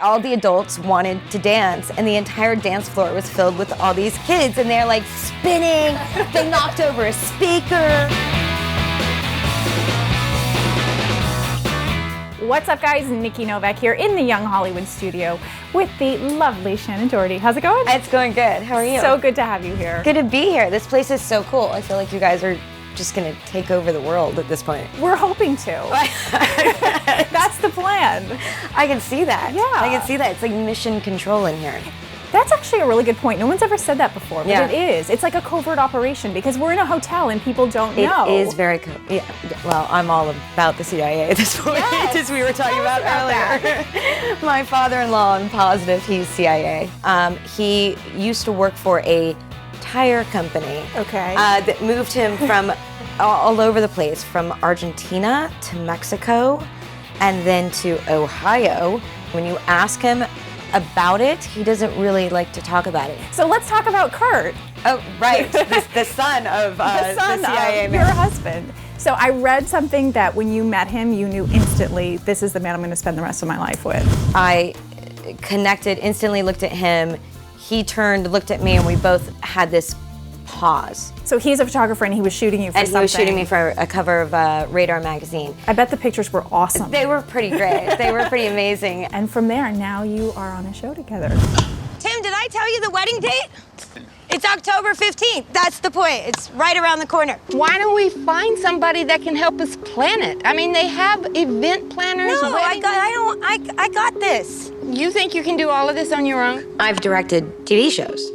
All the adults wanted to dance, and the entire dance floor was filled with all these kids, and they're like spinning. They knocked over a speaker. What's up, guys? Nikki Novak here in the Young Hollywood studio with the lovely Shannen Doherty. How's it going? It's going good. How are you? So good to have you here. Good to be here. This place is so cool. I feel like you guys are just going to take over the world at this point. We're hoping to. That's the plan. I can see that. Yeah. I can see that. It's like mission control in here. That's actually a really good point. No one's ever said that before, but Yeah. it is. It's like a covert operation because we're in a hotel and people don't know. It is very cool. Yeah. Well, I'm all about the CIA at this point, Yes. as we were talking about earlier. My father-in-law, I'm positive he's CIA. He used to work for a tire company. Okay. That moved him from all over the place, from Argentina to Mexico, and then to Ohio. When you ask him about it, he doesn't really like to talk about it. So let's talk about Kurt. Oh, right, the son of The son the CIA of man. your husband. So I read something that when you met him, you knew instantly, this is the man I'm going to spend the rest of my life with. I connected, instantly looked at him. He turned, looked at me, and we both had this pause. So he's a photographer and he was shooting you for And something. he was shooting me for a cover of Radar magazine. I bet the pictures were awesome. They were pretty great. They were pretty amazing. And from there, now you are on a show together. Tim, did I tell you the wedding date? It's October 15th. That's the point. It's right around the corner. Why don't we find somebody that can help us plan it? I mean, they have event planners. No, I got this. You think you can do all of this on your own? I've directed TV shows.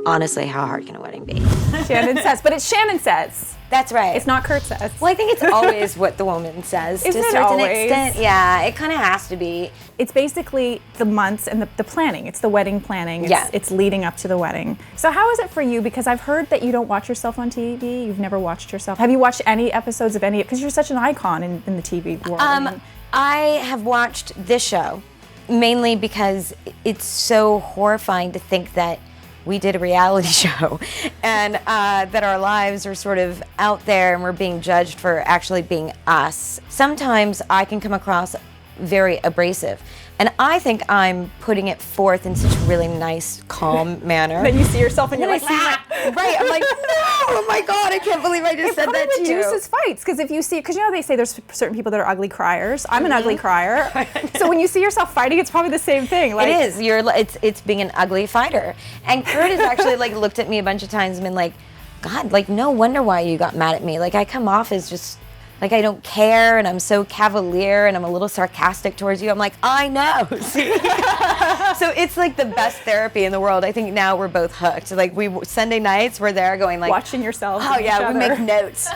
Honestly, how hard can a wedding be? Shannon says, but it's Shannon says. That's right. It's not Kurt says. Well, I think it's always what the woman says Isn't to a it certain always? extent. Yeah, it kind of has to be. It's basically the months and the planning. It's the wedding planning. It's leading up to the wedding. So how is it for you? Because I've heard that you don't watch yourself on TV. You've never watched yourself. Have you watched any episodes of any? Because you're such an icon in the TV world. I have watched this show mainly because it's so horrifying to think that we did a reality show and that our lives are sort of out there and we're being judged for actually being us. Sometimes I can come across very abrasive, and I think I'm putting it forth in such a really nice, calm manner. Then you see yourself and you're like, right, I'm like, no, oh my God, I can't believe I just said that to you. It reduces fights, because if you see, because you know they say there's certain people that are ugly criers. I'm an ugly crier. So when you see yourself fighting, it's probably the same thing. Like, it is. It's being an ugly fighter. And Kurt has actually like looked at me a bunch of times and been like, God, like no wonder why you got mad at me. Like I come off as just like I don't care, and I'm so cavalier, and I'm a little sarcastic towards you. I'm like, I know. See? So it's like the best therapy in the world. I think now we're both hooked. Like Sunday nights, we're there going like watching yourself. Oh yeah, we make notes.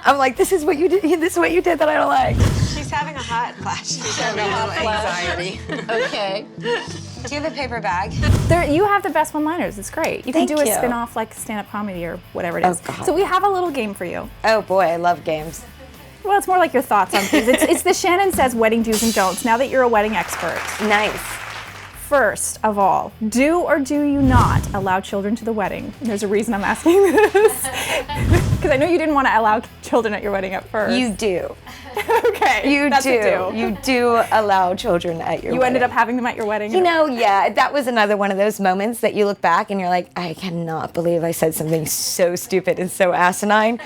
I'm like, this is what you did. This is what you did that I don't like. She's having a hot flash. She's having a hot anxiety. Okay. Do you have a paper bag? You have the best one-liners. It's great. You can Thank do a you. spin-off like stand-up comedy or whatever it is. Oh, God. So we have a little game for you. Oh boy, I love games. Well, it's more like your thoughts on things. It's the Shannon Says wedding do's and don'ts. Now that you're a wedding expert. Nice. First of all, do or do you not allow children to the wedding? There's a reason I'm asking this. Because I know you didn't want to allow children at your wedding at first. You do. Okay. That's a do. You do allow children at your wedding. You ended up having them at your wedding? You know, yeah, that was another one of those moments that you look back and you're like, I cannot believe I said something so stupid and so asinine.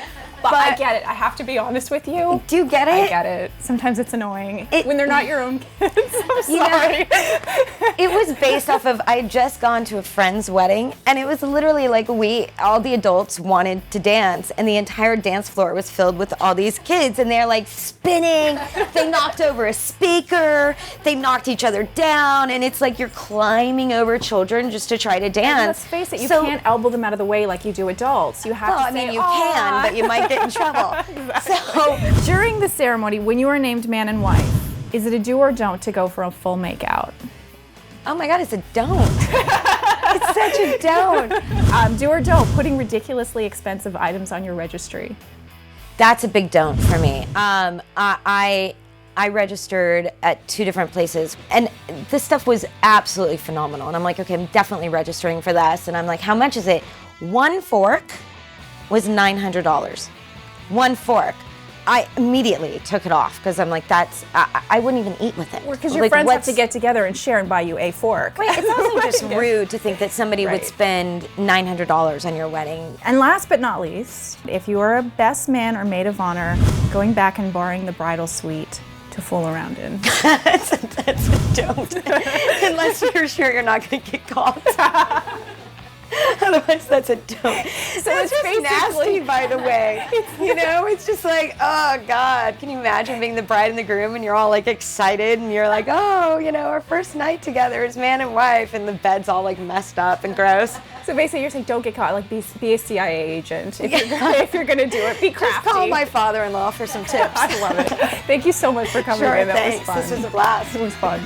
But I get it. I have to be honest with you. Do you get it? I get it. Sometimes it's annoying when they're not your own kids. I'm You know, sorry. it was based off of, I had just gone to a friend's wedding, and it was literally like all the adults wanted to dance, and the entire dance floor was filled with all these kids, and they're like spinning, they knocked over a speaker, they knocked each other down, and it's like you're climbing over children just to try to dance. And let's face it, you can't elbow them out of the way like you do adults. You have Well, to I mean, say, you can, but you might get in trouble. So during the ceremony, when you are named man and wife, is it a do or don't to go for a full makeout? oh my God, it's a don't. It's such a don't. Do or don't, putting ridiculously expensive items on your registry? That's a big don't for me. I registered at 2 different places, and this stuff was absolutely phenomenal. And I'm like, okay, I'm definitely registering for this. And I'm like, how much is it? One fork was $900. One fork. I immediately took it off because I'm like, I wouldn't even eat with it. Because your friends have to get together and share and buy you a fork. Right, it's also just rude to think that somebody would spend $900 on your wedding. And last but not least, if you are a best man or maid of honor, going back and borrowing the bridal suite to fool around in. That's a don't. Unless you're sure you're not going to get caught. Otherwise, that's a don't. So that's just nasty, by the way. You know, it's just like, oh God, can you imagine being the bride and the groom and you're all like excited and you're like, oh, you know, our first night together as man and wife, and the bed's all like messed up and gross. So basically, you're saying don't get caught. Like be a CIA agent if you're gonna do it. Be crafty. Just call my father-in-law for some tips. I love it. Thank you so much for coming in. That was fun. This was a blast. It was fun.